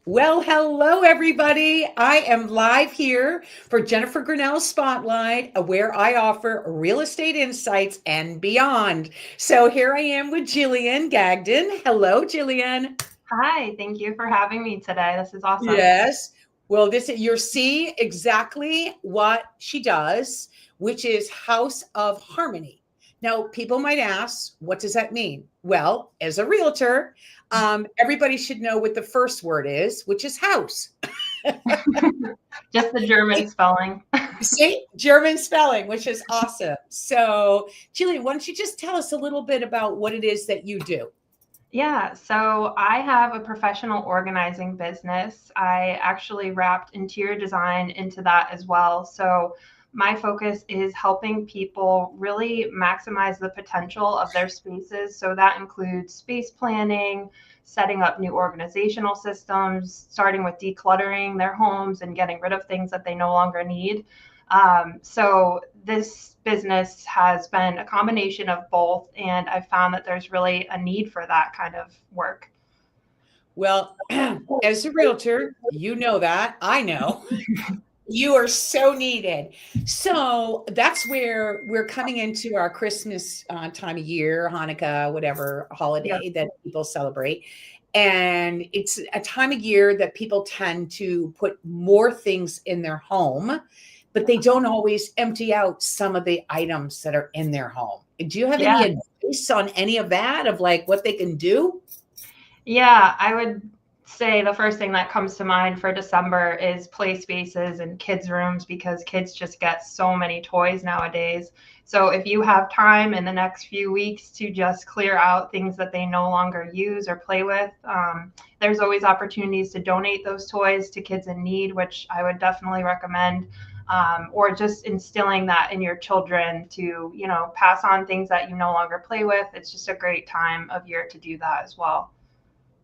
Well, hello, everybody. I am live here for Jennifer Gurnell Spotlight, where I offer real estate insights and beyond. So here I am with Jillian Gagden. Hello, Jillian. Hi, thank you for having me today. This is awesome. Yes. Well, you'll see exactly what she does, which is House of Harmony. Now, people might ask, what does that mean? Well, as a realtor, everybody should know what the first word is, which is house. Just the German spelling. See, German spelling, which is awesome. So, Jillian, why don't you just tell us a little bit about what it is that you do? Yeah, so I have a professional organizing business. I actually wrapped interior design into that as well. So my focus is helping people really maximize the potential of their spaces. So that includes space planning, setting up new organizational systems, starting with decluttering their homes and getting rid of things that they no longer need. So this business has been a combination of both, and I found that there's really a need for that kind of work. Well, as a realtor, you know that. I know. You are so needed. So that's where we're coming into our Christmas time of year, Hanukkah, whatever Yeah. holiday that people celebrate. And it's a time of year that people tend to put more things in their home, but they don't always empty out some of the items that are in their home. Do you have any Yeah. advice on any of that, of like what they can do? Yeah, I would say the first thing that comes to mind for December is play spaces and kids' rooms because kids just get so many toys nowadays. So if you have time in the next few weeks to just clear out things that they no longer use or play with, there's always opportunities to donate those toys to kids in need, which I would definitely recommend. Or just instilling that in your children to, pass on things that you no longer play with. It's just a great time of year to do that as well.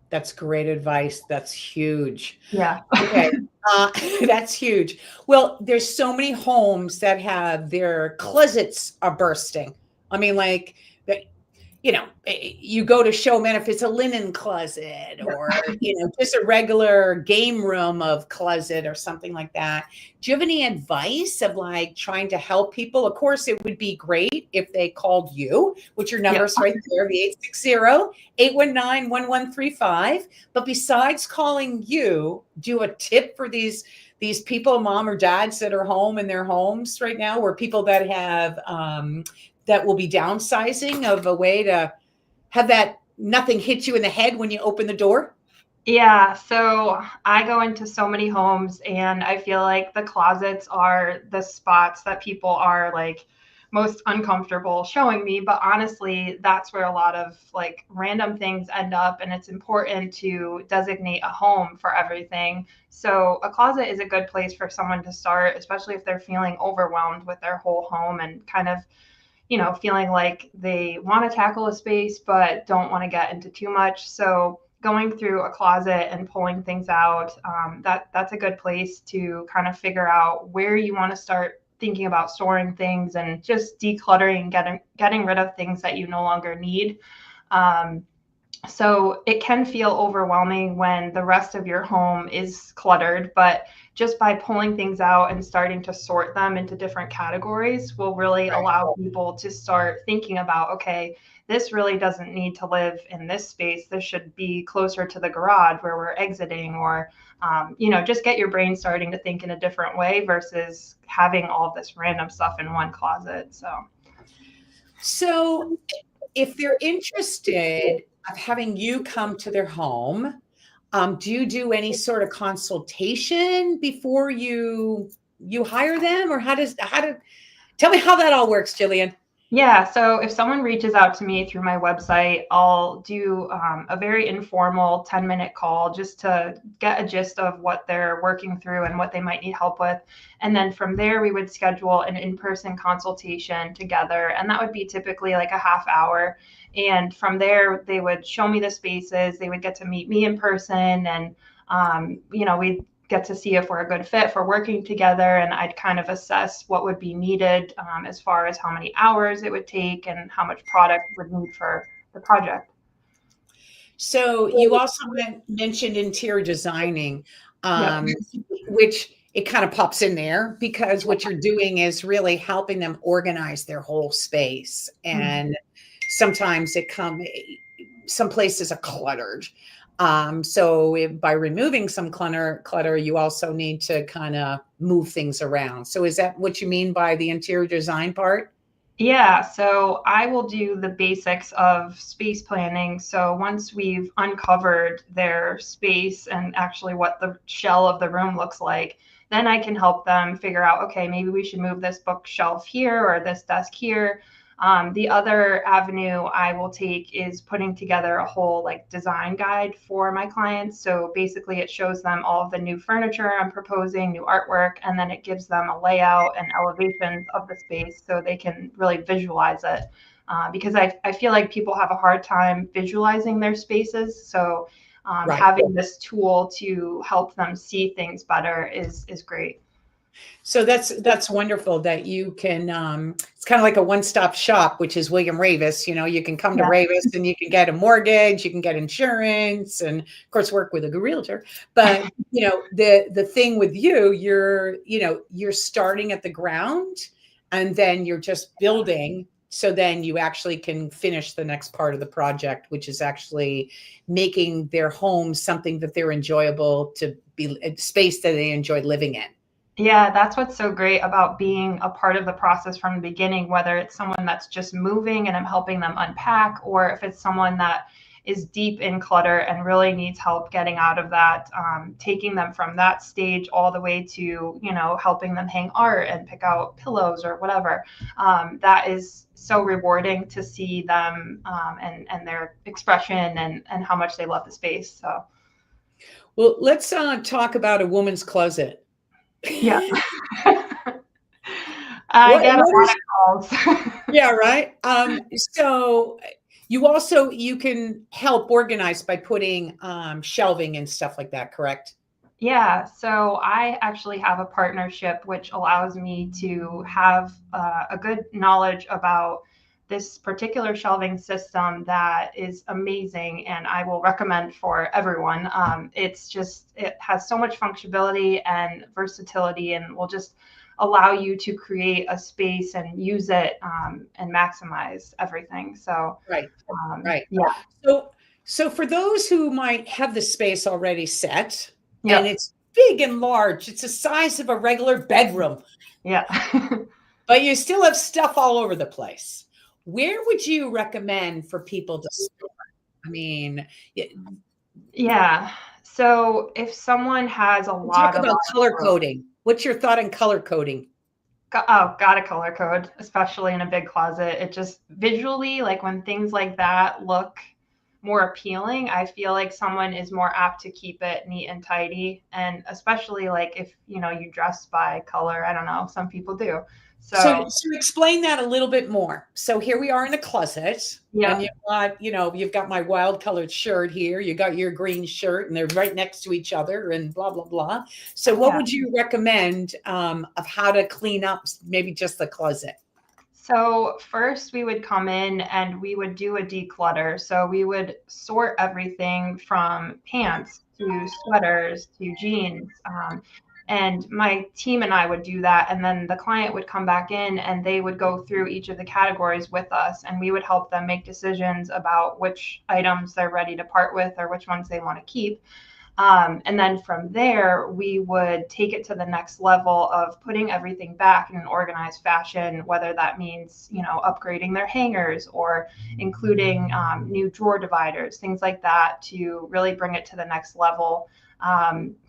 That's great advice. That's huge. Yeah. Okay. Uh, that's huge. Well, there's so many homes that have their closets are bursting. I mean, like, you go to show man if it's a linen closet or, just a regular game room of closet or something like that. Do you have any advice of like trying to help people? Of course, it would be great if they called you, which your Yeah. number's right there, the 860-819-1135. But besides calling you, do a tip for these people, mom or dads that are home in their homes right now, or people that have that will be downsizing, of a way to have that nothing hit you in the head when you open the door? Yeah, so I go into so many homes and I feel like the closets are the spots that people are like most uncomfortable showing me, but honestly, that's where a lot of like random things end up, and it's important to designate a home for everything. So a closet is a good place for someone to start, especially if they're feeling overwhelmed with their whole home and kind of feeling like they want to tackle a space but don't want to get into too much. So going through a closet and pulling things out, that's a good place to kind of figure out where you want to start thinking about storing things and just decluttering, getting rid of things that you no longer need. Um, so it can feel overwhelming when the rest of your home is cluttered, but just by pulling things out and starting to sort them into different categories will really Right. allow people to start thinking about, okay, this really doesn't need to live in this space. This should be closer to the garage where we're exiting, or, just get your brain starting to think in a different way versus having all this random stuff in one closet. So if they're interested of having you come to their home, do you do any sort of consultation before you hire them, or tell me how that all works, Jillian? Yeah, so if someone reaches out to me through my website, I'll do a very informal 10-minute call just to get a gist of what they're working through and what they might need help with. And then from there, we would schedule an in-person consultation together. And that would be typically like a half hour. And from there, they would show me the spaces, they would get to meet me in person, and we'd get to see if we're a good fit for working together, and I'd kind of assess what would be needed, as far as how many hours it would take and how much product would need for the project. So you also mentioned interior designing, Yep. um, which it kind of pops in there because what you're doing is really helping them organize their whole space. And sometimes some places are cluttered. So by removing some clutter, you also need to kind of move things around. So is that what you mean by the interior design part? Yeah, so I will do the basics of space planning. So once we've uncovered their space and actually what the shell of the room looks like, then I can help them figure out, okay, maybe we should move this bookshelf here or this desk here. The other avenue I will take is putting together a whole like design guide for my clients. So basically it shows them all of the new furniture I'm proposing, new artwork, and then it gives them a layout and elevations of the space so they can really visualize it. Because I feel like people have a hard time visualizing their spaces. So Right. having this tool to help them see things better is great. So that's wonderful that you can, it's kind of like a one-stop shop, which is William Ravis. You can come to Yeah. Ravis and you can get a mortgage, you can get insurance, and of course work with a good realtor. But the thing with you're starting at the ground and then you're just building. So then you actually can finish the next part of the project, which is actually making their home something that they're enjoyable to be, a space that they enjoy living in. Yeah, that's what's so great about being a part of the process from the beginning, whether it's someone that's just moving and I'm helping them unpack, or if it's someone that is deep in clutter and really needs help getting out of that, taking them from that stage all the way to, helping them hang art and pick out pillows or whatever. That is so rewarding to see them and their expression and how much they love the space. So, well, let's talk about a woman's closet. yeah. I get a lot of calls. Yeah, right. So you can help organize by putting shelving and stuff like that, correct? Yeah, so I actually have a partnership which allows me to have a good knowledge about this particular shelving system that is amazing and I will recommend for everyone. It has so much functionality and versatility and will just allow you to create a space and use it and maximize everything. So, Right. Right. yeah. So for those who might have the space already set and Yep. it's big and large, it's the size of a regular bedroom, Yeah. but you still have stuff all over the place. Where would you recommend for people to start? I mean, Yeah. So if someone has a talk lot of about color coding. What's your thought on color coding? got a color code, especially in a big closet. It just visually, like when things like that look more appealing, I feel like someone is more apt to keep it neat and tidy. And especially like if, you dress by color, I don't know, some people do. So So, explain that a little bit more. So here we are in a closet, yeah. and you've got my wild colored shirt here. You got your green shirt, and they're right next to each other, and blah blah blah. So, what would you recommend of how to clean up maybe just the closet? So first we would come in and we would do a declutter. So we would sort everything from pants to sweaters to jeans. And my team and I would do that. And then the client would come back in and they would go through each of the categories with us. And we would help them make decisions about which items they're ready to part with or which ones they want to keep. And then from there, we would take it to the next level of putting everything back in an organized fashion, whether that means, upgrading their hangers or including new drawer dividers, things like that to really bring it to the next level.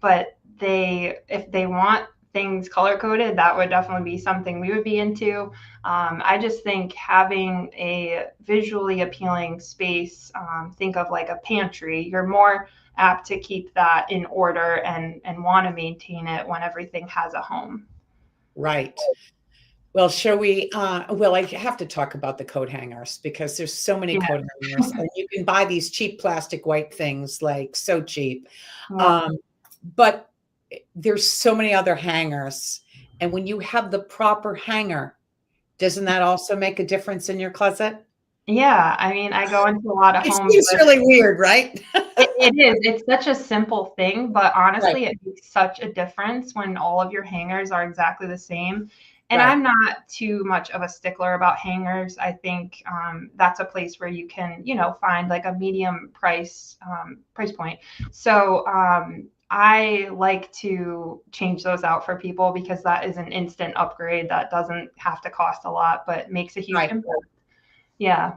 But if they want things color coded, that would definitely be something we would be into. I just think having a visually appealing space, think of like a pantry, you're more apt to keep that in order and want to maintain it when everything has a home. Right. Well, shall we? Well, I have to talk about the coat hangers because there's so many coat hangers, and you can buy these cheap plastic white things, like so cheap. Yeah. But there's so many other hangers, and when you have the proper hanger, doesn't that also make a difference in your closet? Yeah, I mean, I go into a lot of It homes seems with really weird, right? it is. It's such a simple thing, but Right, honestly, it makes such a difference when all of your hangers are exactly the same. And right, I'm not too much of a stickler about hangers. I think that's a place where you can, find like a medium price point. So I like to change those out for people because that is an instant upgrade that doesn't have to cost a lot, but makes a huge right. impact. Yeah.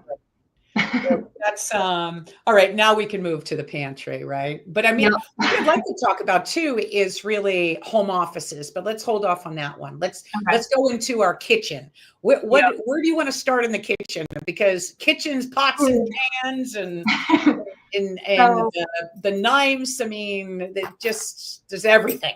That's all right. Now we can move to the pantry, right? But I Yep. mean, what I'd like to talk about too is really home offices, but let's hold off on that one. Okay. Let's go into our kitchen. Yep. Where do you want to start in the kitchen? Because kitchens, pots and pans and So the knives, I mean, it just there's everything.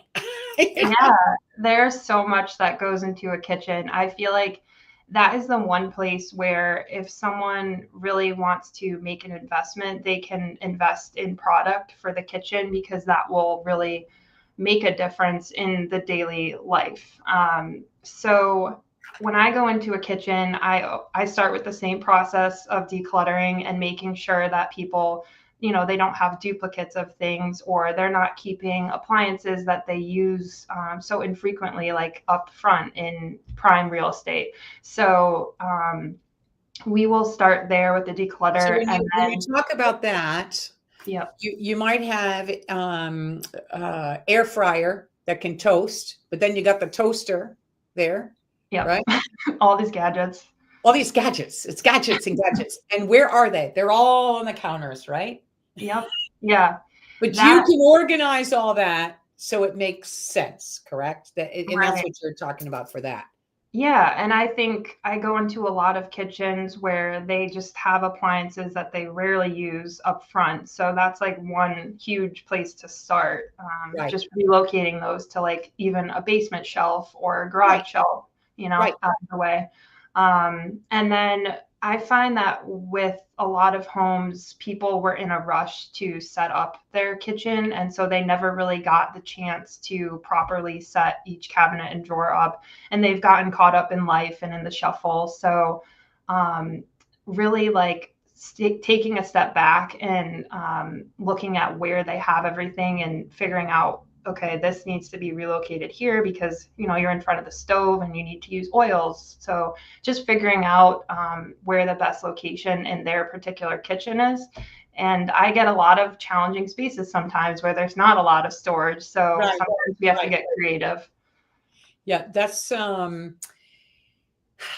You know? yeah, there's so much that goes into a kitchen. I feel like that is the one place where if someone really wants to make an investment, they can invest in product for the kitchen because that will really make a difference in the daily life. So when I go into a kitchen, I start with the same process of decluttering and making sure that people, they don't have duplicates of things or they're not keeping appliances that they use so infrequently, like up front in prime real estate. So we will start there with the So declutter, when and you then talk about that, yep, you might have air fryer that can toast, but then you got the toaster there, yep, right? all these gadgets. All these gadgets. It's gadgets and gadgets. And where are they? They're all on the counters, right? Yep, yeah, But you that can organize all that so it makes sense, correct? And that's right. what you're talking about for that. Yeah, and I think I go into a lot of kitchens where they just have appliances that they rarely use up front. So that's like one huge place to start. Right, Just relocating those to like even a basement shelf or a right, garage shelf, right. out of the way. And then I find that with a lot of homes, people were in a rush to set up their kitchen. And so they never really got the chance to properly set each cabinet and drawer up. And they've gotten caught up in life and in the shuffle. So, really like taking a step back and looking at where they have everything and figuring out, okay, this needs to be relocated here because you're in front of the stove and you need to use oils. So just figuring out where the best location in their particular kitchen is. And I get a lot of challenging spaces sometimes where there's not a lot of storage. So Right, sometimes we have to right. get creative. Yeah, that's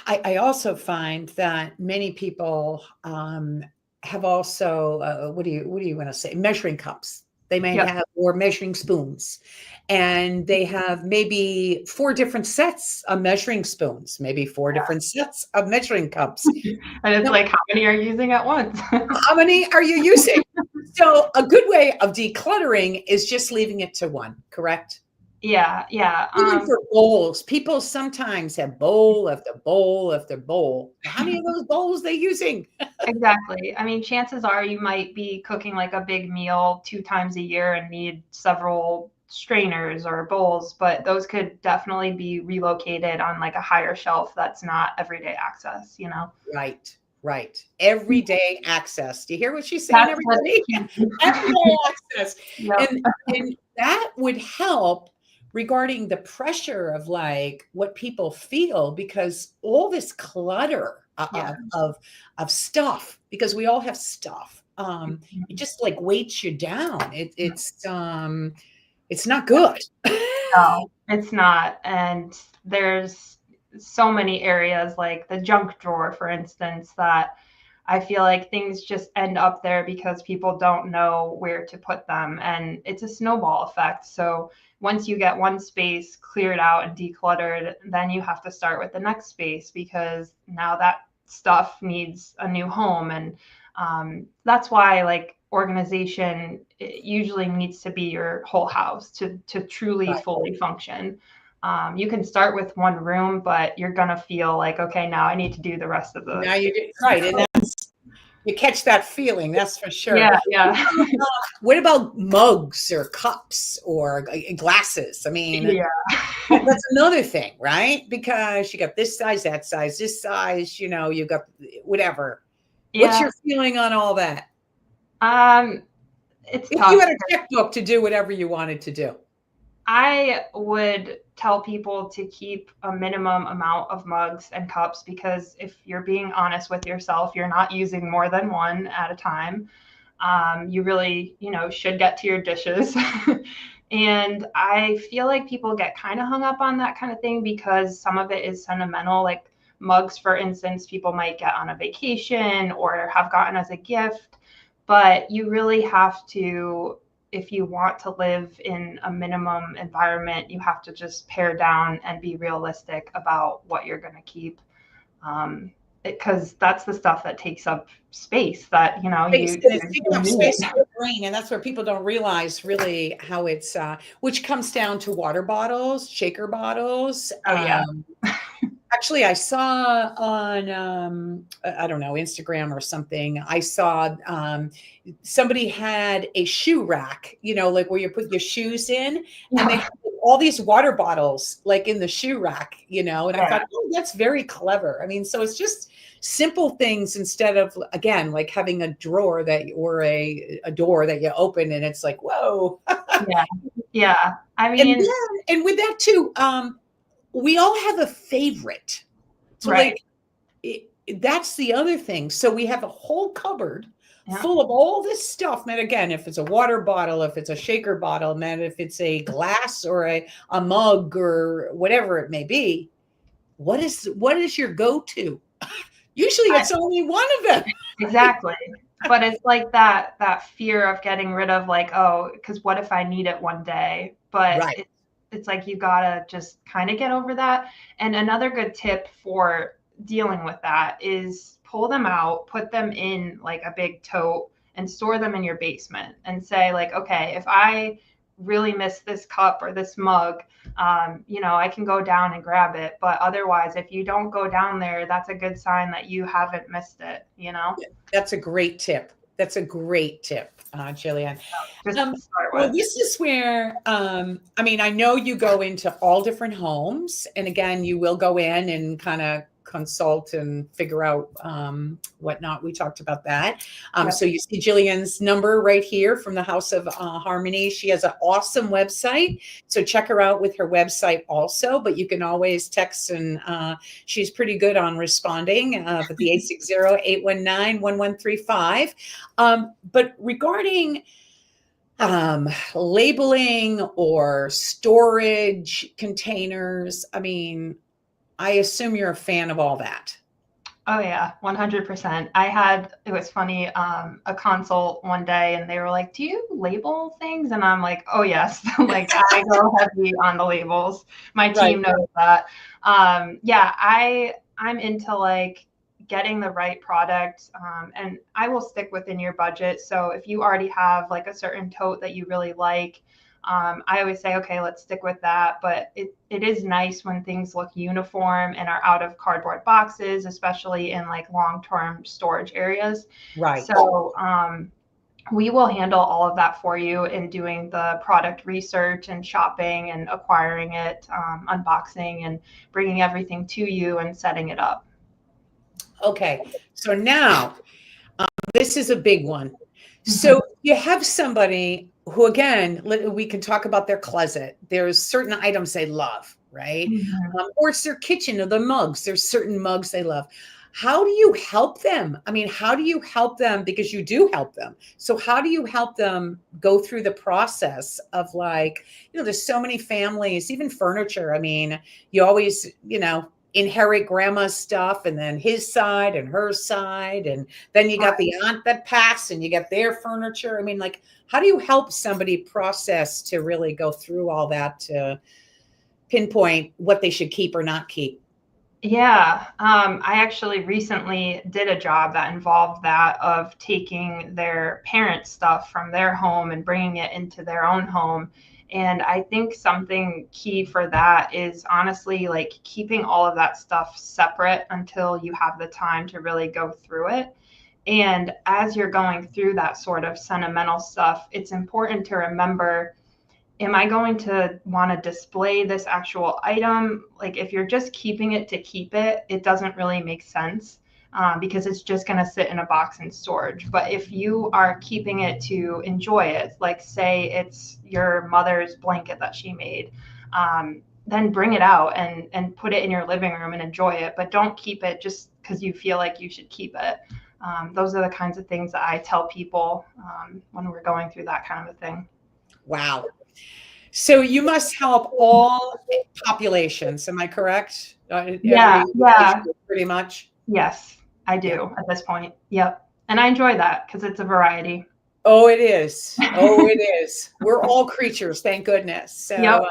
I also find that many people have also what do you want to say, measuring cups. They may Yep. have, or measuring spoons, and they have maybe four different sets of measuring spoons, maybe four different sets of measuring cups. And it's Now, like, how many are you using at once? how many are you using? So a good way of decluttering is just leaving it to one, correct? Yeah, yeah. Even for bowls, people sometimes have bowl after bowl after bowl. How many of those bowls they using? Exactly. I mean, chances are you might be cooking like a big meal 2 times a year and need several strainers or bowls, but those could definitely be relocated on like a higher shelf that's not everyday access? Right, right. Everyday access. Do you hear what she's saying, That's everybody? key. Everyday access. Yep. And that would help regarding the pressure of like what people feel, because all this clutter Yeah. of stuff, because we all have stuff. It just like weights you down. It's not good. No, it's not. And there's so many areas like the junk drawer, for instance, that I feel like things just end up there because people don't know where to put them. And it's a snowball effect. So once you get one space cleared out and decluttered, then you have to start with the next space because now that stuff needs a new home. And that's why like organization usually needs to be your whole house to truly Right. fully function. You can start with one room, but you're gonna feel like, okay, now I need to do the rest of the Now you did right. And you catch that feeling, that's for sure. yeah, yeah. What about mugs or cups or glasses? I mean, Yeah. that's another thing, right? Because you got this size, that size, this size, you got whatever. What's Yeah. your feeling on all that? Um, it's If you tough. had a checkbook to do whatever you wanted to do. I would tell people to keep a minimum amount of mugs and cups, because if you're being honest with yourself, you're not using more than one at a time. You really, should get to your dishes. And I feel like people get kind of hung up on that kind of thing because some of it is sentimental. Like mugs, for instance, people might get on a vacation or have gotten as a gift. But you really have to, if you want to live in a minimum environment, you have to just pare down and be realistic about what you're going to keep. Because that's the stuff that takes up space that, Space, you and it's taking up need space in it. your brain, and that's where people don't realize really how it's, which comes down to water bottles, shaker bottles. Oh, yeah. Actually, I saw on, I don't know, Instagram or something. I saw somebody had a shoe rack, like where you put your shoes in, and they had all these water bottles like in the shoe rack, and I thought, oh, that's very clever. I mean, so it's just simple things instead of, again, like having a drawer or a door that you open and it's like, whoa. Yeah. Yeah. I And mean, then, and with that too, we all have a favorite. So right. like, that's the other thing. So we have a whole cupboard Yeah. full of all this stuff. Man, again, if it's a water bottle, if it's a shaker bottle, man, if it's a glass or a mug or whatever it may be, what is your go-to? Usually it's only one of them. Exactly. But it's like that fear of getting rid of, like, oh, because what if I need it one day? But Right. it's like you gotta just kind of get over that. And another good tip for dealing with that is pull them out, put them in like a big tote, and store them in your basement. And say, like, okay, if I really miss this cup or this mug, I can go down and grab it. But otherwise, if you don't go down there, that's a good sign that you haven't missed it. That's a great tip. That's a great tip, Jillian. Just Um, to start well, with. this is where, I mean, I know you go into all different homes, and again, you will go in and kind of consult and figure out whatnot. We talked about that. Yep. So you see Jillian's number right here from the House of Harmony. She has an awesome website, so check her out with her website also. But you can always text, and she's pretty good on responding. But the 860-819-1135. But regarding labeling or storage containers, I mean, I assume you're a fan of all that. Oh yeah, 100%. It was funny, a consult one day and they were like, do you label things? And I'm like, oh yes, like I go heavy on the labels. My team knows that. Yeah, I'm into like getting the right product, and I will stick within your budget. So if you already have like a certain tote that you really like, I always say, okay, let's stick with that. But it is nice when things look uniform and are out of cardboard boxes, especially in like long-term storage areas. Right. So we will handle all of that for you in doing the product research and shopping and acquiring it, unboxing and bringing everything to you and setting it up. Okay. So now, this is a big one. So you have somebody who, again, we can talk about their closet. There's certain items they love, right? Or it's their kitchen or the mugs. There's certain mugs they love. How do you help them? I mean, how do you help them? Because you do help them. So how do you help them go through the process of, like, there's so many families, even furniture. I mean, you always, inherit grandma's stuff and then his side and her side. And then you got the aunt that passed and you got their furniture. I mean, like, how do you help somebody process to really go through all that to pinpoint what they should keep or not keep? Yeah, I actually recently did a job that involved that, of taking their parents' stuff from their home and bringing it into their own home. And I think something key for that is honestly like keeping all of that stuff separate until you have the time to really go through it. And as you're going through that sort of sentimental stuff, it's important to remember, am I going to want to display this actual item? Like if you're just keeping it to keep it, it doesn't really make sense. because it's just going to sit in a box in storage. But if you are keeping it to enjoy it, like say it's your mother's blanket that she made, then bring it out and put it in your living room and enjoy it. But don't keep it just because you feel like you should keep it. Those are the kinds of things that I tell people when we're going through that kind of a thing. Wow. So you must help all populations. Am I correct? Yeah. Pretty much. Yes, I do at this point. Yep. And I enjoy that because it's a variety. Oh, it is. Oh, it is. We're all creatures, thank goodness. So Yep.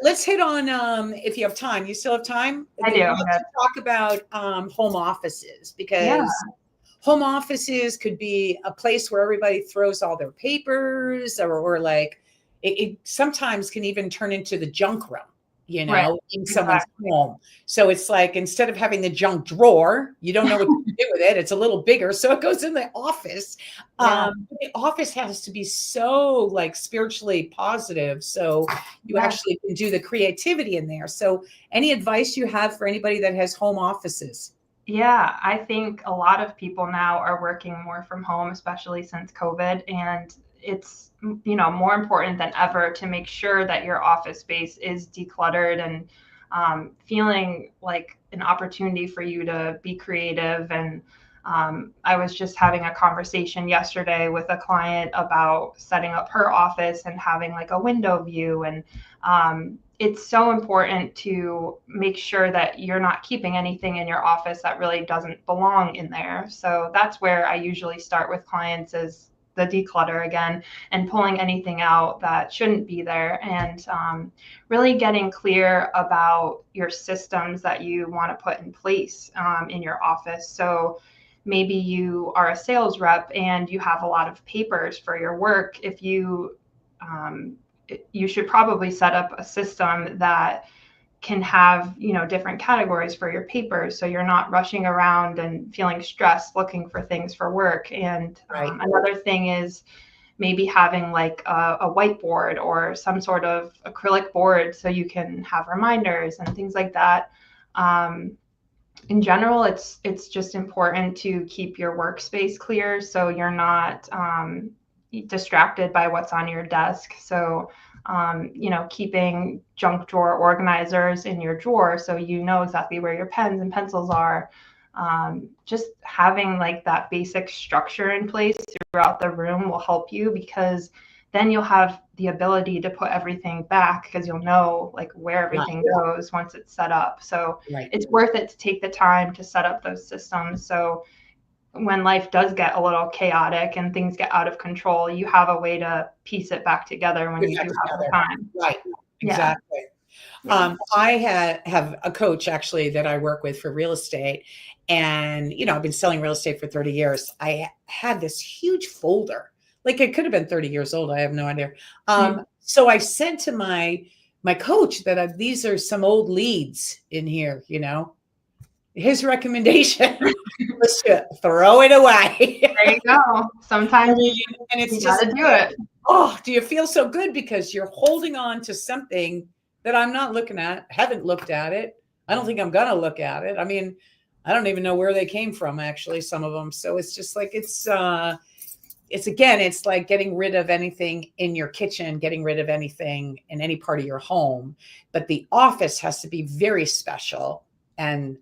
let's hit on, if you have time. You still have time? I do. Let's talk about home offices, because home offices could be a place where everybody throws all their papers, or like it sometimes can even turn into the junk room, in someone's home. So it's like, instead of having the junk drawer, you don't know what to do with it. It's a little bigger, so it goes in the office. The office has to be so like spiritually positive, so you actually can do the creativity in there. So any advice you have for anybody that has home offices? Yeah, I think a lot of people now are working more from home, especially since COVID, and it's more important than ever to make sure that your office space is decluttered and feeling like an opportunity for you to be creative. And I was just having a conversation yesterday with a client about setting up her office and having like a window view. And it's so important to make sure that you're not keeping anything in your office that really doesn't belong in there. So that's where I usually start with clients, is the declutter again, and pulling anything out that shouldn't be there, and really getting clear about your systems that you want to put in place in your office. So maybe you are a sales rep and you have a lot of papers for your work. If you should probably set up a system that can have different categories for your papers, so you're not rushing around and feeling stressed looking for things for work. And another thing is maybe having like a whiteboard or some sort of acrylic board, so you can have reminders and things like that. In general, it's just important to keep your workspace clear, so you're not distracted by what's on your desk. So keeping junk drawer organizers in your drawer, so you know exactly where your pens and pencils are. Just having like that basic structure in place throughout the room will help you, because then you'll have the ability to put everything back, because you'll know like where everything goes once it's set up. So it's worth it to take the time to set up those systems, so when life does get a little chaotic and things get out of control, you have a way to piece it back together when you do have the time. Right. Exactly. I have a coach actually that I work with for real estate, and I've been selling real estate for 30 years. I had this huge folder, like it could have been 30 years old. I have no idea. So I said to my coach that these are some old leads in here, His recommendation was to throw it away. There you go. Sometimes and it's you just gotta do it. Oh, do you feel so good because you're holding on to something that I'm not looking at, haven't looked at it. I don't think I'm gonna look at it. I mean, I don't even know where they came from, actually, some of them. So it's just like it's like getting rid of anything in your kitchen, getting rid of anything in any part of your home. But the office has to be very special. And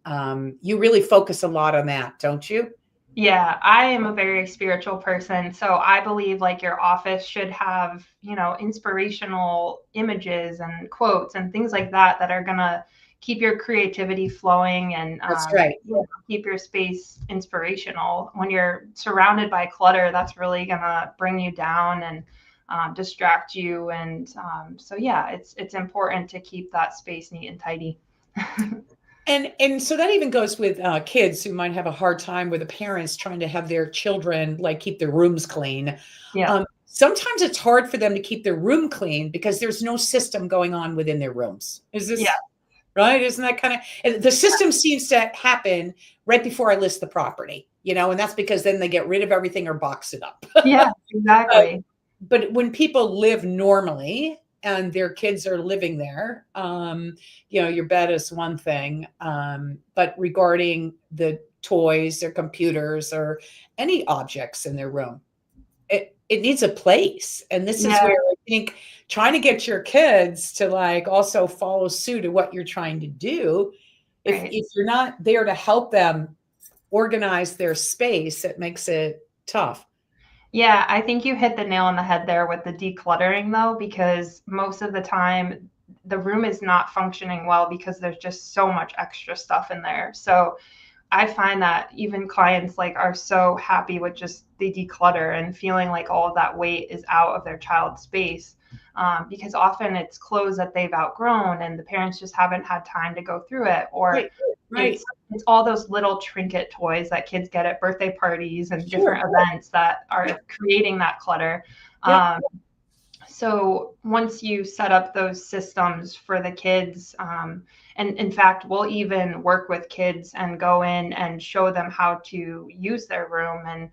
you really focus a lot on that, don't you? Yeah, I am a very spiritual person. So I believe like your office should have, inspirational images and quotes and things like that are going to keep your creativity flowing, and keep your space inspirational. When you're surrounded by clutter, that's really going to bring you down and distract you. And so, yeah, it's important to keep that space neat and tidy. And so that even goes with kids who might have a hard time with the parents trying to have their children like keep their rooms clean. Sometimes it's hard for them to keep their room clean because there's no system going on within their rooms. Is this right? Isn't that kind of, the system seems to happen right before I list the property, and that's because then they get rid of everything or box it up. Yeah, exactly. But when people live normally and their kids are living there, your bed is one thing. But regarding the toys or computers or any objects in their room. It needs a place. And this is Yeah. where I think trying to get your kids to like also follow suit of what you're trying to do. Right. If you're not there to help them organize their space, it makes it tough. Yeah, I think you hit the nail on the head there with the decluttering though, because most of the time the room is not functioning well because there's just so much extra stuff in there. So I find that even clients like are so happy with just the declutter and feeling like all of that weight is out of their child's space. Because often it's clothes that they've outgrown and the parents just haven't had time to go through it, or Right. it's all those little trinket toys that kids get at birthday parties and Sure. different events that are creating that clutter. Yeah. So once you set up those systems for the kids, and in fact, we'll even work with kids and go in and show them how to use their room and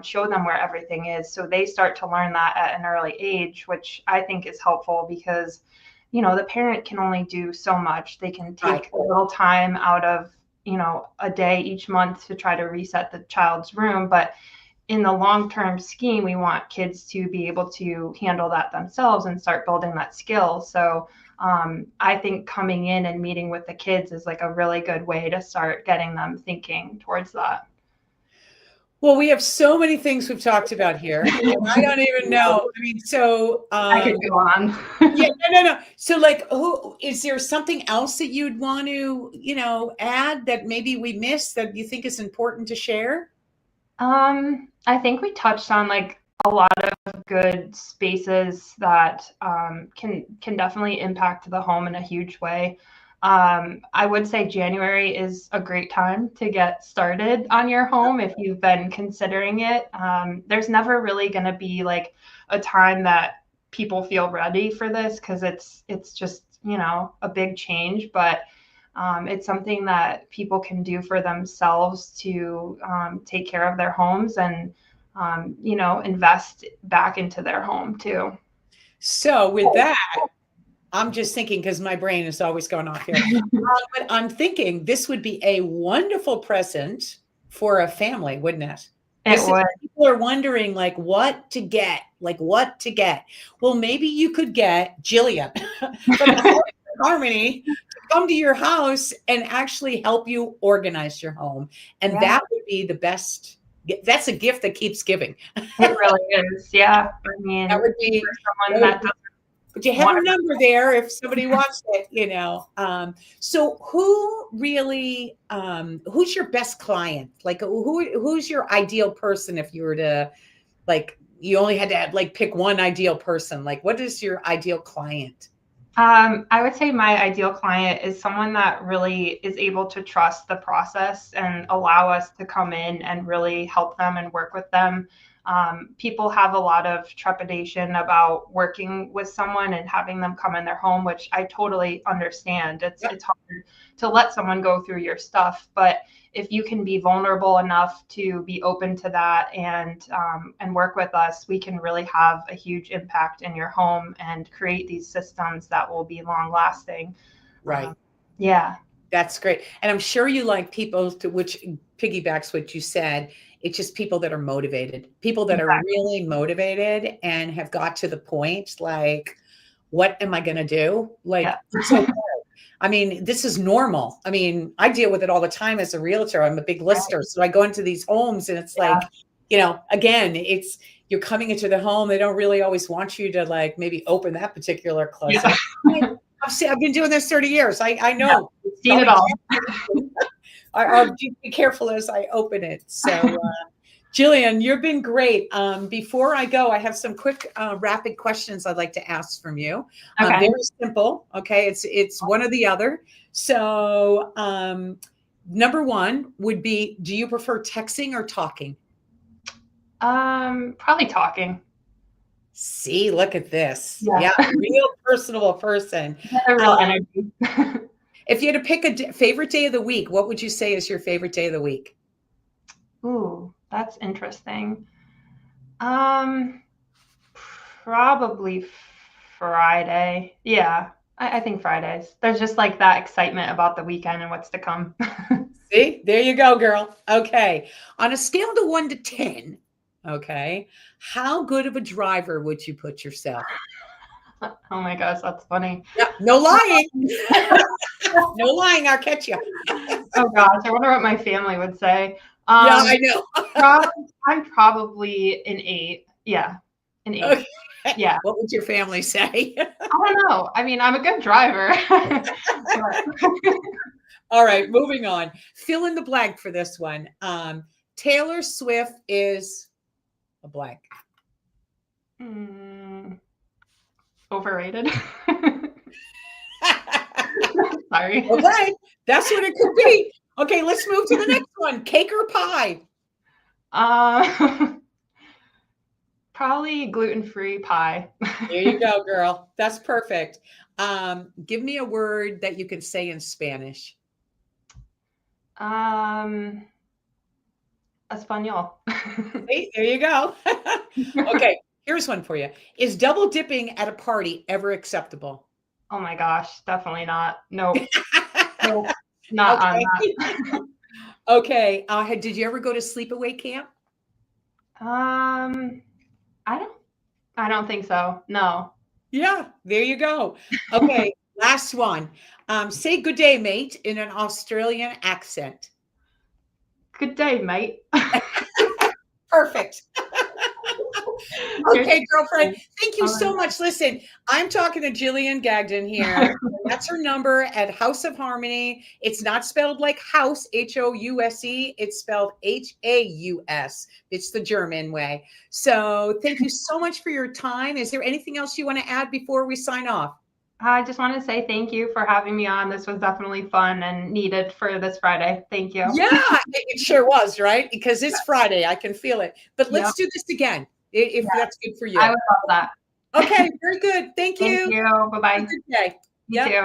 show them where everything is. So they start to learn that at an early age, which I think is helpful because, you know, the parent can only do so much. They can take a little time out of, you know, a day each month to try to reset the child's room. But in the long-term scheme, we want kids to be able to handle that themselves and start building that skill. So I think coming in and meeting with the kids is like a really good way to start getting them thinking towards that. Well, we have so many things we've talked about here. And I don't even know. I mean, so I could go on. yeah, no. So like, who is there something else that you'd want to, you know, add that maybe we missed that you think is important to share? I think we touched on like a lot of good spaces that can definitely impact the home in a huge way. I would say January is a great time to get started on your home if you've been considering it. There's never really going to be like a time that people feel ready for this because it's just, you know, a big change, but it's something that people can do for themselves to take care of their homes and, you know, invest back into their home too. So with that, I'm just thinking because my brain is always going off here. But I'm thinking this would be a wonderful present for a family, wouldn't it? People are wondering like what to get, Well, maybe you could get Jillian from Harmony to come to your house and actually help you organize your home. And that would be the best. That's a gift that keeps giving. It really is. Yeah. I mean, that would be someone that doesn't. But you have a number there if somebody wants it, you know. So who really, who's your best client? Like who's your ideal person if you were to, like, you only had to like pick one ideal person? Like, what is your ideal client? I would say my ideal client is someone that really is able to trust the process and allow us to come in and really help them and work with them. People have a lot of trepidation about working with someone and having them come in their home, which I totally understand. It's hard to let someone go through your stuff, but if you can be vulnerable enough to be open to that and work with us, we can really have a huge impact in your home and create these systems that will be long lasting. Right. Yeah. That's great. And I'm sure you like people to which piggybacks what you said. It's just people that are motivated, people that are really motivated and have got to the point like, what am I going to do? Like, it's okay. I mean, this is normal. I mean, I deal with it all the time as a realtor. I'm a big lister. So I go into these homes and it's like, you know, again, it's, you're coming into the home. They don't really always want you to like maybe open that particular closet. I've been doing this 30 years. I know. Seen it all. I'll be careful as I open it. So, Jillian, you've been great. Before I go, I have some quick rapid questions I'd like to ask from you. Very simple. Okay. It's one or the other. So number one would be, do you prefer texting or talking? Probably talking. See, look at this. Yeah. Real personable person. A real energy. If you had to pick a favorite day of the week, what would you say is your favorite day of the week? Ooh, that's interesting. Probably Friday. Yeah, I think Fridays. There's just like that excitement about the weekend and what's to come. See, there you go, girl. Okay. On a scale of 1 to 10, okay, how good of a driver would you put yourself? Oh my gosh, that's funny. Yeah, no lying. No lying, I'll catch you. Oh gosh, I wonder what my family would say. Yeah, I know. I'm probably an 8. Yeah, an 8. Okay. Yeah. What would your family say? I don't know. I mean, I'm a good driver. All right, moving on. Fill in the blank for this one. Taylor Swift is a blank. Overrated. Sorry. Okay, that's what it could be. Okay, let's move to the next one. Cake or pie? Probably gluten-free pie. There you go, girl. That's perfect. Give me a word that you can say in Spanish. Español. See, there you go. Okay, here's one for you. Is double dipping at a party ever acceptable? Oh my gosh, definitely not. Nope. Nope. Not on that. Okay. Did you ever go to sleepaway camp? I don't think so. No. Yeah, there you go. Okay, last one. Say good day, mate, in an Australian accent. Good day, mate. Perfect. Okay, girlfriend. Thank you so much. Listen, I'm talking to Jillian Gagden here. That's her number at House of Harmony. It's not spelled like house, House. It's spelled Haus. It's the German way. So thank you so much for your time. Is there anything else you want to add before we sign off? I just want to say thank you for having me on. This was definitely fun and needed for this Friday. Thank you. Yeah, it sure was, right? Because it's Friday. I can feel it. But let's do this again. If that's good for you. I would love that. Okay, very good. Thank you. Thank you. Bye-bye. Have a good day. You too.